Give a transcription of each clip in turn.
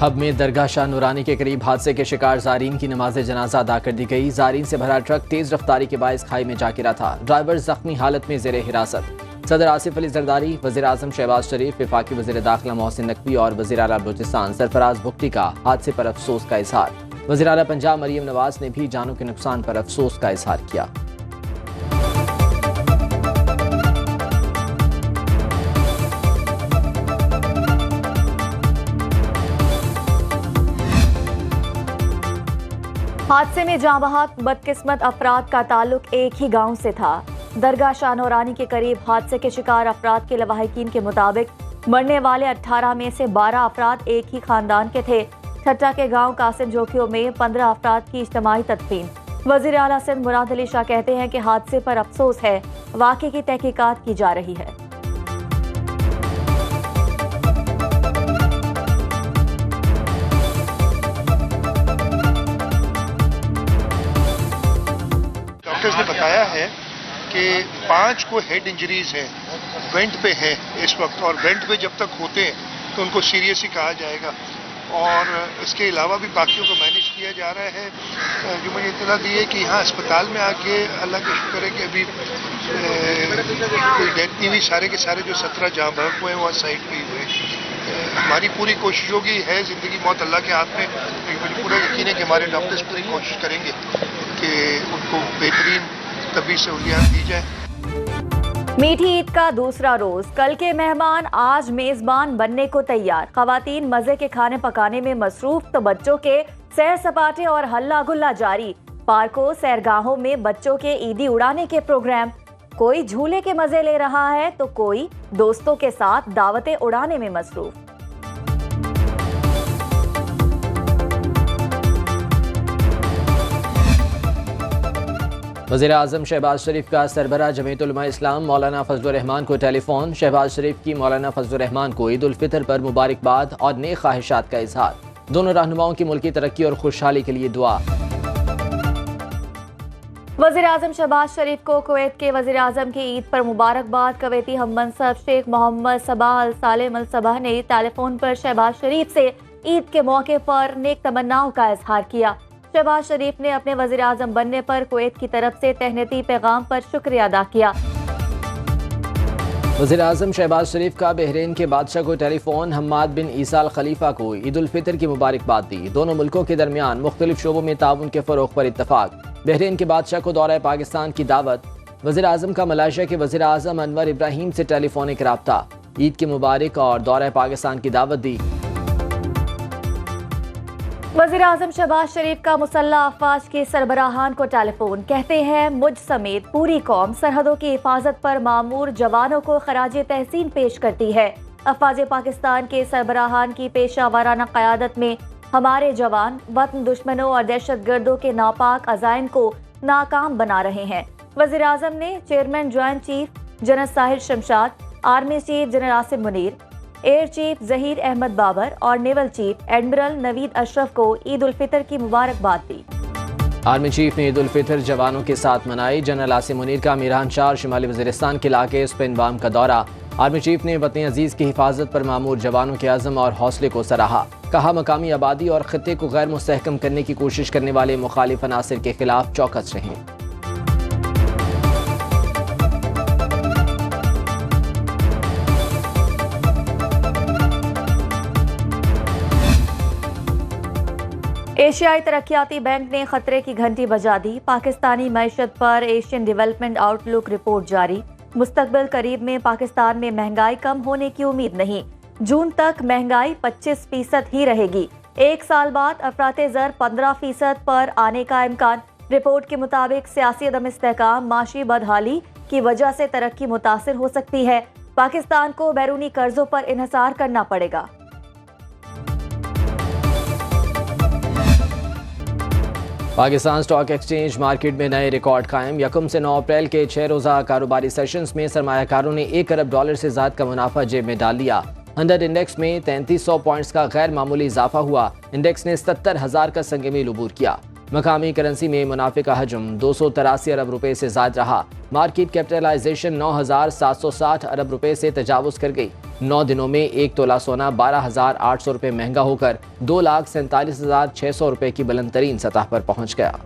Hub में दरगाह शाह नूरानी के करीब हादसे के शिकार ज़ायरीन की नमाज जनाजा अदा कर दी गई। ज़ायरीन से भरा ट्रक तेज रफ्तारी के बायस खाई में जा गिरा था। ड्राइवर जख्मी हालत में ज़ेरे हिरासत। सदर आसिफ अली जरदारी, वज़ीर आज़म शहबाज शरीफ, वफाकी वज़ीर दाखिला मोहसिन नकवी और वज़ीर आला बलूचिस्तान सरफराज भुगटी का हादसे पर अफसोस का इजहार। वज़ीर आला पंजाब मरियम नवाज ने भी जानों के नुकसान पर अफसोस का इजहार किया। हादसे में जाँ बहक बदकिस्मत अफराद का ताल्लुक एक ही गांव से था। दरगाह शाह नूरानी के करीब हादसे के शिकार अफराद के लवाहिकीन के मुताबिक मरने वाले 18 में से 12 अफराद एक ही खानदान के थे। ठट्टा के गांव कासिम जोखियों में 15 अफराद की इज्तिमाई तदफीन। वज़ीर आला सिंध मुराद अली शाह कहते हैं कि हादसे पर अफसोस है, वाक़े की तहकीकात की जा रही है। डॉक्टर्स ने बताया है कि 5 को हेड इंजरीज है, वेंट पे है इस वक्त, और वेंट पे जब तक होते हैं तो उनको सीरियस ही कहा जाएगा। और इसके अलावा भी बाकियों को मैनेज किया जा रहा है। जो मुझे इत्तला दी है कि यहाँ अस्पताल में आके अल्लाह का शुक्र है कि अभी कोई डेथ नहीं हुई। सारे के सारे जो 17 जाँ बहक हुए हैं वह साइड पे ही हुए। हमारी पूरी कोशिश होगी, है ज़िंदगी मौत अल्लाह के हाथ में, लेकिन मुझे पूरा यकीन है कि हमारे डॉक्टर्स पूरी कोशिश करेंगे कि उनको बेहतरीन तबी सहूलियात दी जाए। मीठी ईद का दूसरा रोज, कल के मेहमान आज मेजबान बनने को तैयार। खवातीन मजे के खाने पकाने में मसरूफ तो बच्चों के सैर सपाटे और हल्ला गुल्ला जारी। पार्कों सैरगाहों में बच्चों के ईदी उड़ाने के प्रोग्राम। कोई झूले के मजे ले रहा है तो कोई दोस्तों के साथ दावतें उड़ाने में मसरूफ। वज़ीर आज़म शहबाज शरीफ का सरबराह जमीयत उलमा इस्लाम मौलाना फजलुर रहमान को टेलीफोन। शहबाज शरीफ की मौलाना फजलुर रहमान को ईद उल फितर पर मुबारकबाद और नेक ख्वाहिशात का इजहार। दोनों रहनुमाओं की मुल्की तरक्की और खुशहाली के लिए दुआ। वज़ीर आज़म शहबाज शरीफ को कुवैत के वज़ीर आज़म की ईद पर मुबारकबाद। कुवैती हम मनसब शेख मोहम्मद सबाह अल सालेम अल सबाह ने टेलीफोन पर शहबाज शरीफ से ईद के मौके पर नेक तमन्नाओं का इजहार किया। शहबाज शरीफ ने अपने वज़ीर आज़म बनने पर कुवैत की तरफ से तहनीती पैगाम पर शुक्रिया अदा किया। वज़ीर आज़म शहबाज शरीफ का बहरीन के बादशाह को टेलीफोन। हम्माद बिन ईसा अल खलीफा को ईद उल फितर की मुबारकबाद दी। दोनों मुल्कों के दरमियान मुख्तलिफ शोबों में ताउन के फ़रोग़ पर इत्तफाक। बहरीन के बादशाह को दौरा पाकिस्तान की दावत। वज़ीर आज़म का मलेशिया के वज़ीर आज़म अनवर इब्राहिम से टेलीफोनिक राब्ता। ईद की मुबारक और दौरा पाकिस्तान की दावत दी। वज़ीर आज़म शहबाज शरीफ का मुसल्लह अफ़वाज के सरबराहान को टेलीफोन। कहते हैं मुझ समेत पूरी कौम सरहदों की हिफाजत पर मामूर जवानों को खराजे तहसीन पेश करती है। अफ़वाज पाकिस्तान के सरबराहान की पेशा वाराना क़यादत में हमारे जवान वतन दुश्मनों और दहशत गर्दों के नापाक अज़ाइम को नाकाम बना रहे हैं। वज़ीर आज़म ने chairman joint chief general Sahir Shamshad, army chief general Asim Munir, air chief Zaheer Ahmed Babar और naval chief admiral Naveed Ashraf को ईद उल फितर की मुबारकबाद दी। आर्मी चीफ ने ईद उल फितर जवानों के साथ मनाई। जनरल आसिम मुनीर का मीरान शाह शिमाली वज़ीरिस्तान के इलाके स्पिनबाम का दौरा। आर्मी चीफ ने वतन अजीज की हिफाजत पर मामूर जवानों के अज़म और हौसले को सराहा। कहा मकामी आबादी और खित्ते को गैर मुस्तहकम करने की कोशिश करने वाले मुखालिफ अनासिर के खिलाफ चौकस रहें। एशियाई तरक्याती बैंक ने खतरे की घंटी बजा दी। पाकिस्तानी मईशत पर एशियन डेवलपमेंट आउटलुक रिपोर्ट जारी। मुस्तकबिल करीब में पाकिस्तान में महंगाई कम होने की उम्मीद नहीं। जून तक महंगाई 25% ही रहेगी। एक साल बाद अफराते ज़र 15% पर आने का इम्कान। रिपोर्ट के मुताबिक सियासी अदम इस्तेहकाम, माशी बदहाली की वजह से तरक्की मुतासिर हो सकती है। पाकिस्तान को बैरूनी कर्जों पर इन्हिसार करना पड़ेगा। पाकिस्तान स्टॉक एक्सचेंज मार्केट में नए रिकॉर्ड कायम। यकम से 9 अप्रैल के 6 रोज़ा कारोबारी सेशंस में सरमायाकारों ने $1 अरब से ज़्यादा का मुनाफा जेब में डाल लिया। 100 इंडेक्स में 3300 पॉइंट्स का गैर मामूली इजाफा हुआ। इंडेक्स ने 70,000 का संग मील अबूर किया। मकामी करेंसी में मुनाफे का हजम 283 अरब रुपए से ज्यादा रहा। मार्केट कैपिटलाइजेशन 9,760 अरब रुपए से तजावुज कर गई। 9 दिनों में 1 तोला सोना 12,800 रुपए महंगा होकर 2,47,600 रुपए की बुलंद तरीन सतह पर पहुंच गया।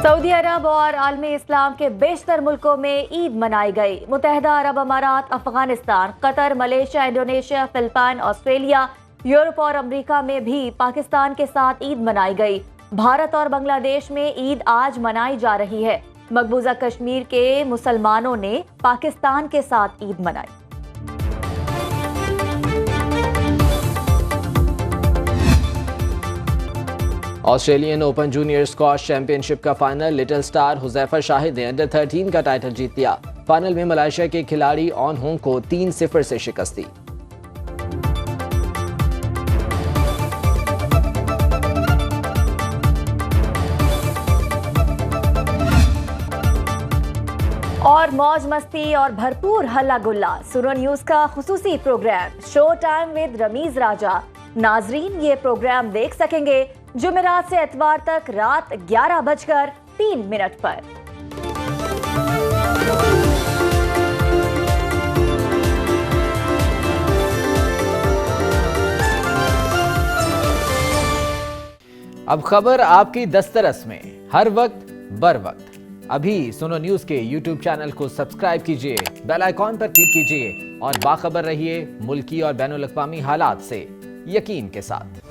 सऊदी अरब और आलमी इस्लाम के बेशतर मुल्कों में ईद मनाई गई। मुत्तहिदा अरब अमारात, Afghanistan, Qatar, Malaysia, Indonesia, Philippine, Australia, Europe और अमेरिका में भी पाकिस्तान के साथ ईद मनाई गई। भारत और बांग्लादेश में ईद आज मनाई जा रही है। मकबूजा कश्मीर के मुसलमानों ने पाकिस्तान के साथ ईद मनाई। Australian open junior squash championship का final little star Huzaifa Shahid ने अंडर 13 का टाइटल जीत लिया। फाइनल में मलेशिया के खिलाड़ी ऑन होंग को 3-0 से शिकस्त दी। और मौज मस्ती और भरपूर हल्ला गुल्ला। सुनो न्यूज का खुसूसी program show time with Rameez Raja. नाजरीन ये प्रोग्राम देख सकेंगे जुमेरात से इतवार तक रात 11:03 पर। अब खबर आपकी दस्तरस में, हर वक्त बर वक्त। अभी सुनो न्यूज के YouTube चैनल को सब्सक्राइब कीजिए, बेल आइकॉन पर क्लिक कीजिए और बाखबर रहिए मुल्की और बैनुल अक़वामी हालात से यकीन के साथ।